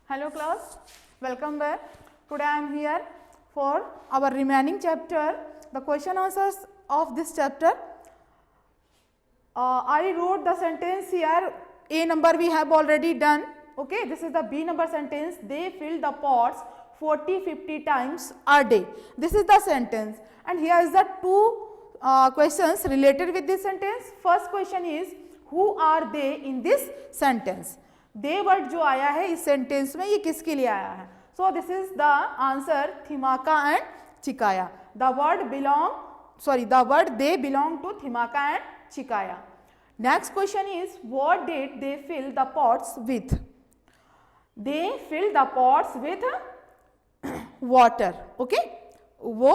Hello class, welcome back. Today I am here for our remaining chapter, the question answers of this chapter. I wrote the sentence here, A number we have already done, okay. This is the B number sentence, they fill the pots 40-50 times a day. This is the sentence and here is the two questions related with this sentence. First question is, who are they in this sentence? They word जो आया है इस sentence में ये किसके लिए आया है? So this is the answer Thimmakka and Chikkaiah. The word they belong to Thimmakka and Chikkaiah. Next question is, what did they fill the pots with? They fill the pots with water. Okay, वो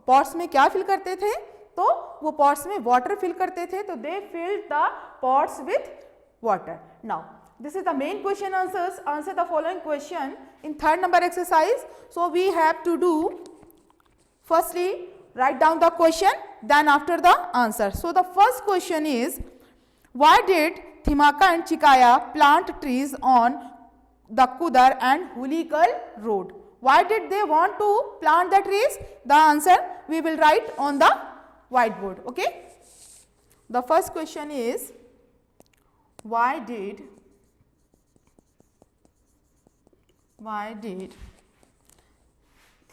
पॉट्स में क्या fill करते थे? तो वो pots में water fill करते थे, तो they fill the pots with water. Now this is the main question answers. Answer the following question in third number exercise. So we have to do, firstly write down the question, then after the answer. So the first question is, why did Thimaka and Chikaya plant trees on the Kudar and Hulikal road? Why did they want to plant the trees? The answer we will write on the whiteboard. Okay, the first question is, why did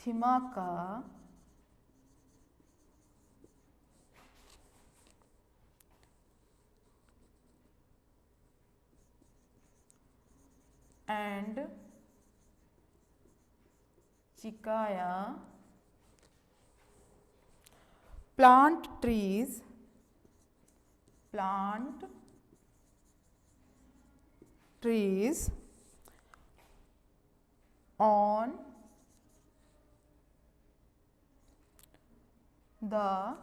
Thimaka and Chikaya plant trees on the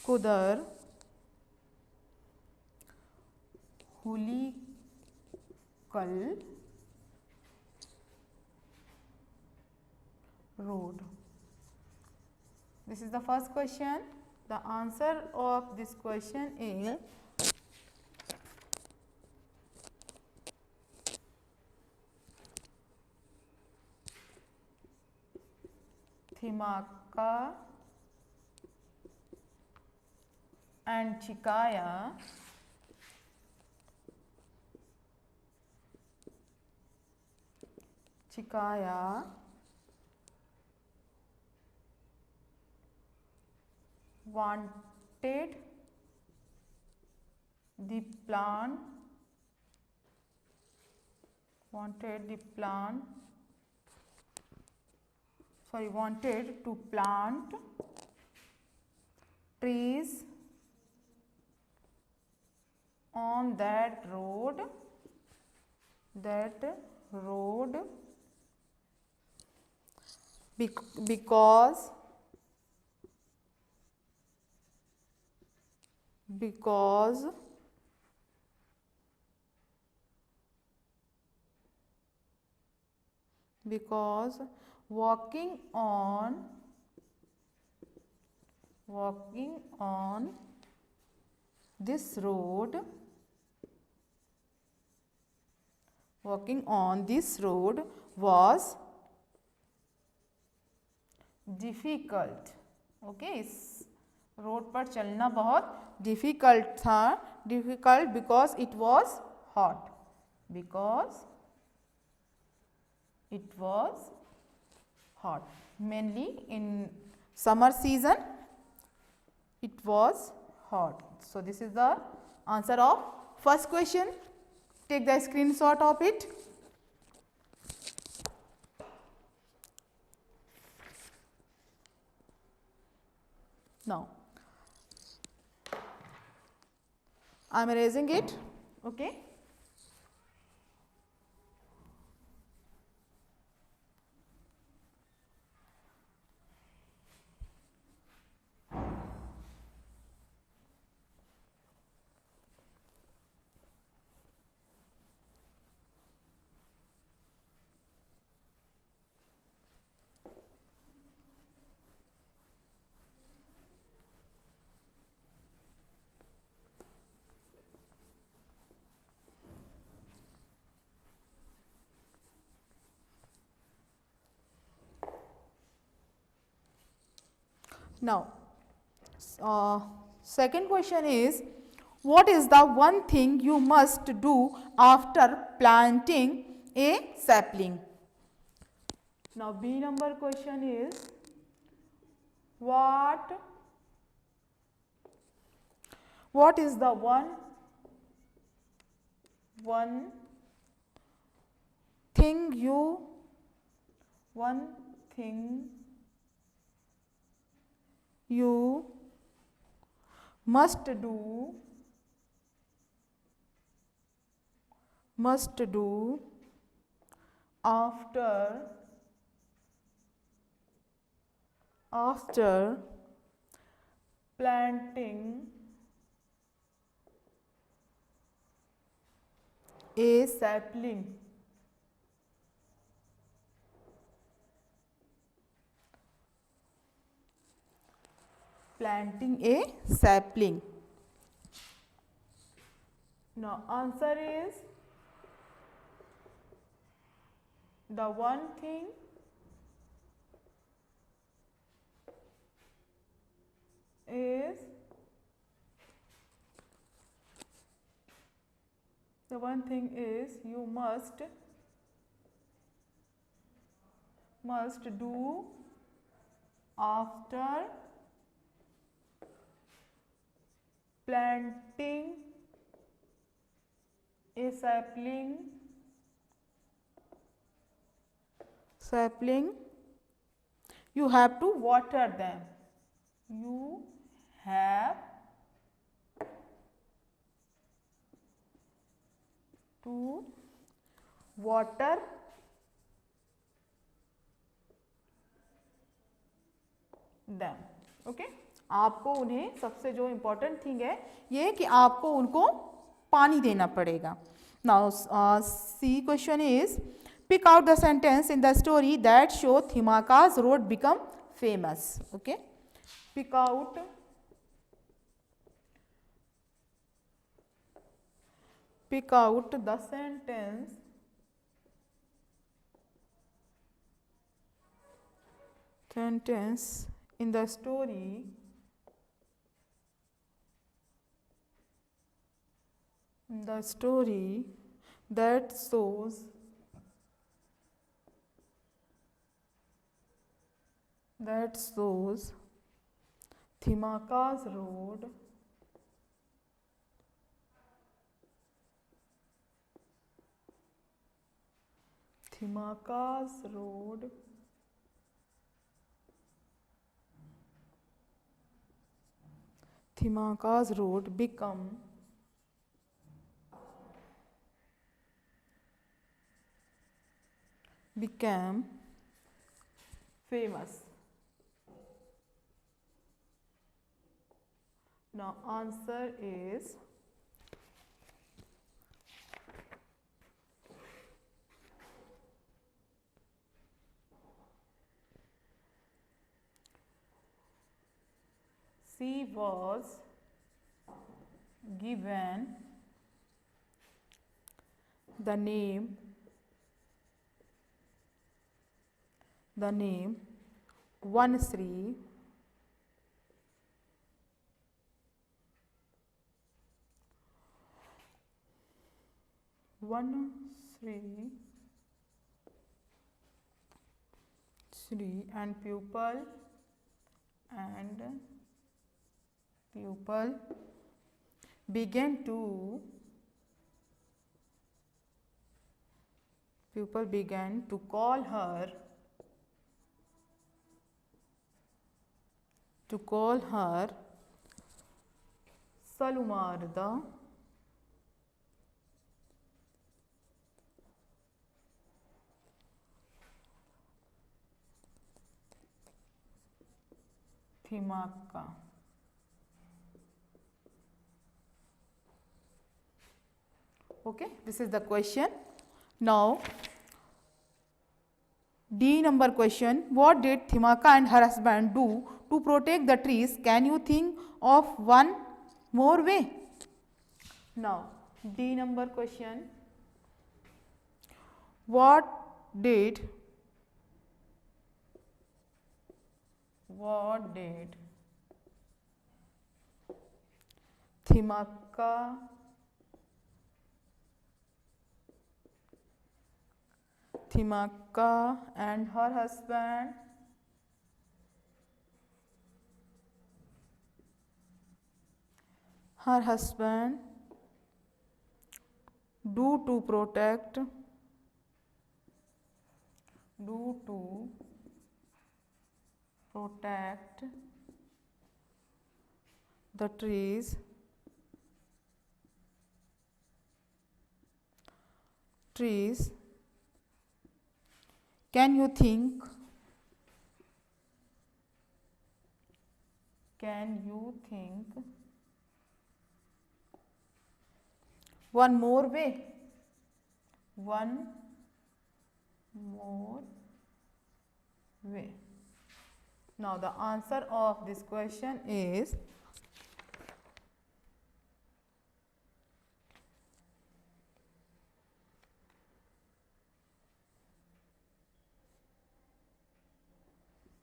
Kudar Hulikal road. This is the first question. The answer of this question is Thimaka and Chikaya wanted to plant trees on that road because walking on this road was difficult. Okay, इस road पर चलना बहुत difficult था. Difficult because it was hot. Mainly in summer season it was hot. So this is the answer of first question. Take the screenshot of it. Now I am erasing it. Okay. Now, second question is, what is the one thing you must do after planting a sapling? Now, B number question is, what is the one thing you must do after planting a sapling? Planting a sapling. Now, answer is, the one thing is you must do after planting a sapling, you have to water them. You have to water them. Okay, आपको उन्हें, सबसे जो important thing है ये कि आपको उनको पानी देना पड़ेगा. Now see question is, pick out the sentence in the story that show Thimmakka's road become famous. Okay, pick out the sentence in the story that shows Thimaka's road became famous. Now, answer is she was given the name Vansri and pupil began to call her Salumarda Thimaka. Okay, this is the question. Now, D number question, what did Thimaka and her husband do to protect the trees? Can you think of one more way? Now, D number question, what did What did Thimaka and her husband do to protect the trees can you think one more way? Now the answer of this question is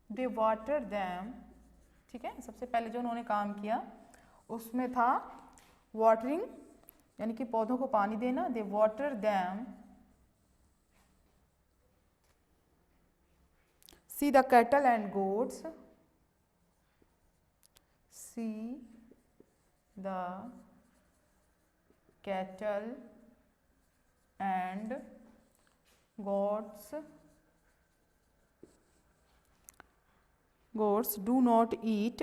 they water them. ठीक है, सबसे पहले जो उन्होंने काम किया उसमें था वाटरिंग, यानी कि पौधों को पानी देना. They water them. See the cattle and goats. See the cattle and goats do not eat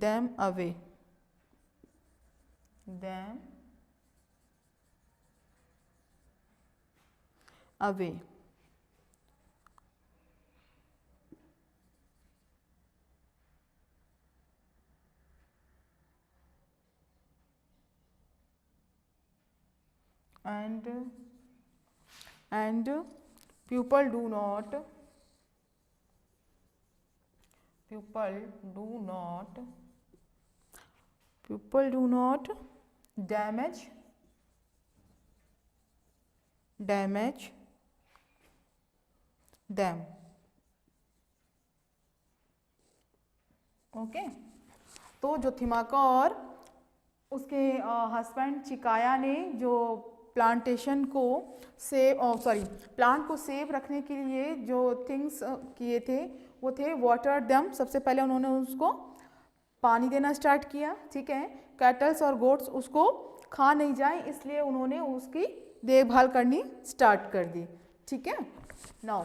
them away. And people do not damage them. Okay, तो जो थिमाका और उसके हस्बैंड चिकाया ने जो प्लांट को सेव रखने के लिए जो थिंग्स किए थे वो थे वाटर डैम. सबसे पहले उन्होंने उसको पानी देना स्टार्ट किया. ठीक है, कैटल्स और गोट्स उसको खा नहीं जाए इसलिए उन्होंने उसकी देखभाल करनी स्टार्ट कर दी. ठीक है. Now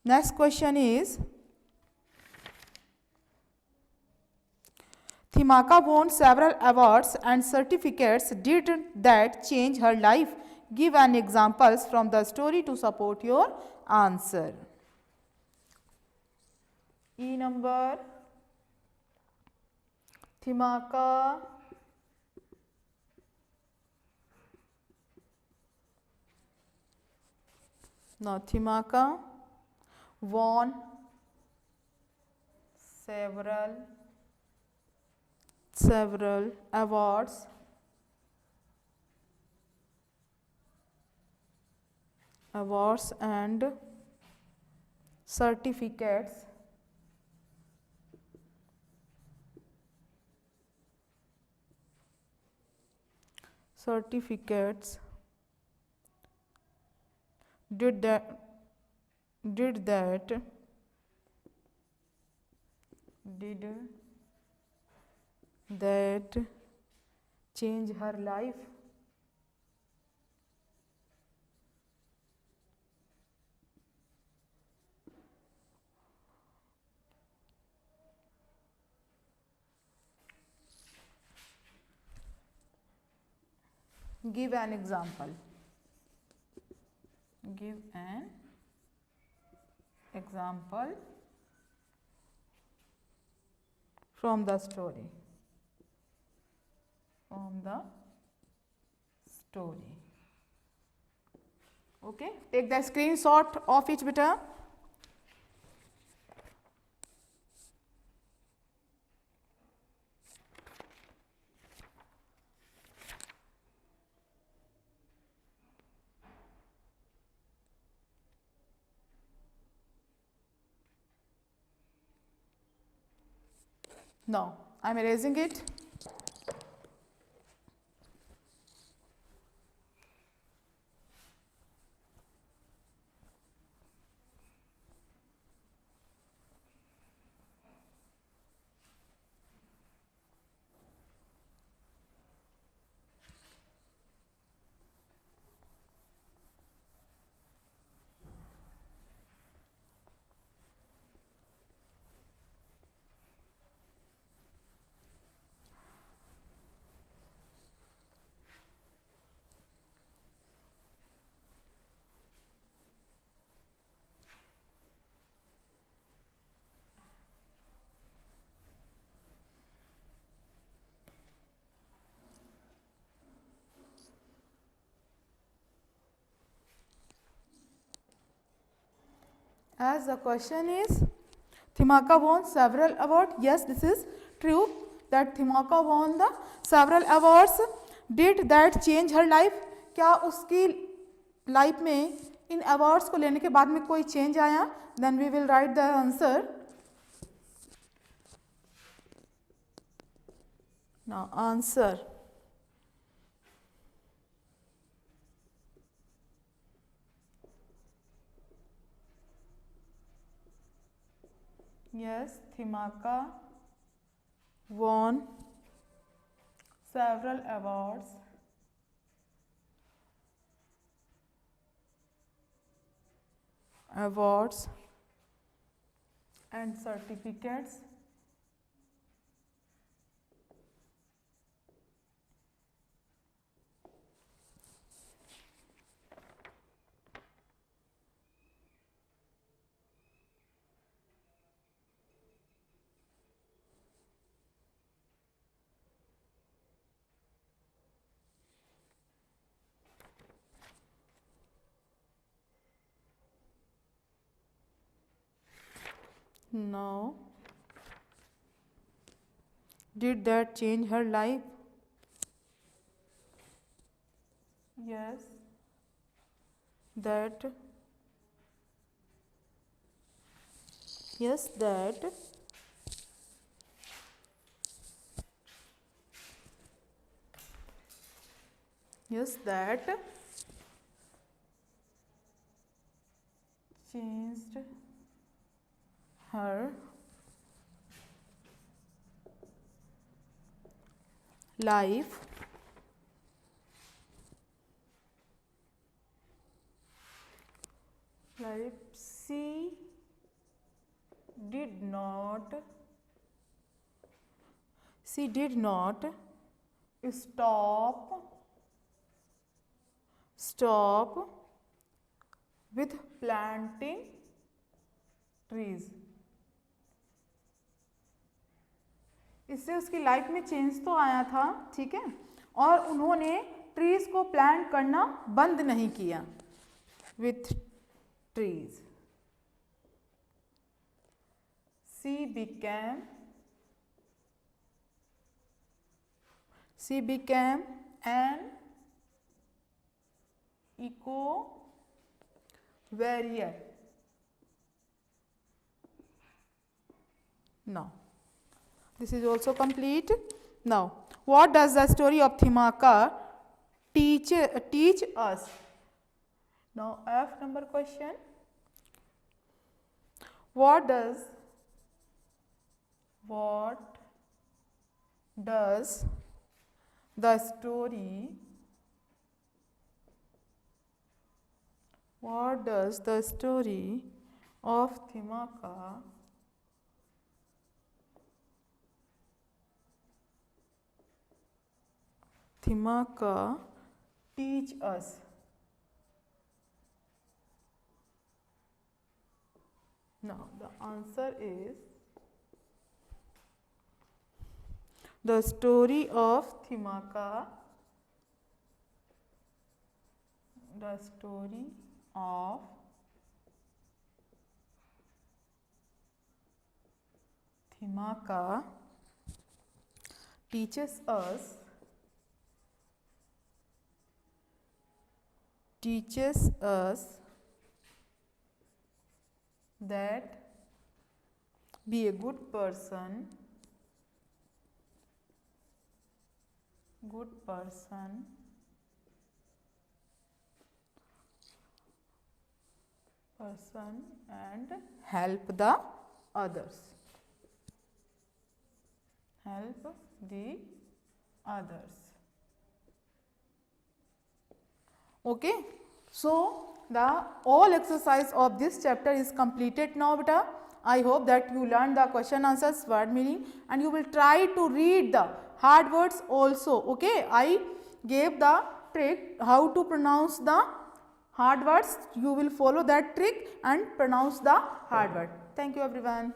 next question is Thimaka won several awards and certificates. Did that change her life? Give an examples from the story to support your answer. E number. Thimaka won several awards and certificates did that change her life? Give an example. Give an example from the story. Okay, take the screenshot of each beta. Now, I am erasing it. As the question is, Thimaka won several awards. Yes, this is true that Thimaka won the several awards. Did that change her life? क्या उसकी life में इन awards को लेने के बाद में कोई change आया? Then we will write the answer. Now answer. Yes, Thimaka won several awards and certificates Now, did that change her life? Yes, that. Yes, that. Yes, that changed her life. Like she did not stop with planting trees. इससे उसकी life में change तो आया था, ठीक है, और उन्होंने ट्रीज को प्लांट करना बंद नहीं किया. With trees she became an eco warrior. Now, this is also complete. Now, what does the story of Thimaka teach us? Now, F number question. What does the story of Thimaka teach us? Now, the answer is the story of Thimaka. The story of Thimaka teaches us that be a good person good person and help the others. Help the others. Okay, so the all exercise of this chapter is completed now beta. I hope that you learned the question answers, word meaning, and you will try to read the hard words also. Okay, I gave the trick how to pronounce the hard words. You will follow that trick and pronounce the hard word. Thank you everyone.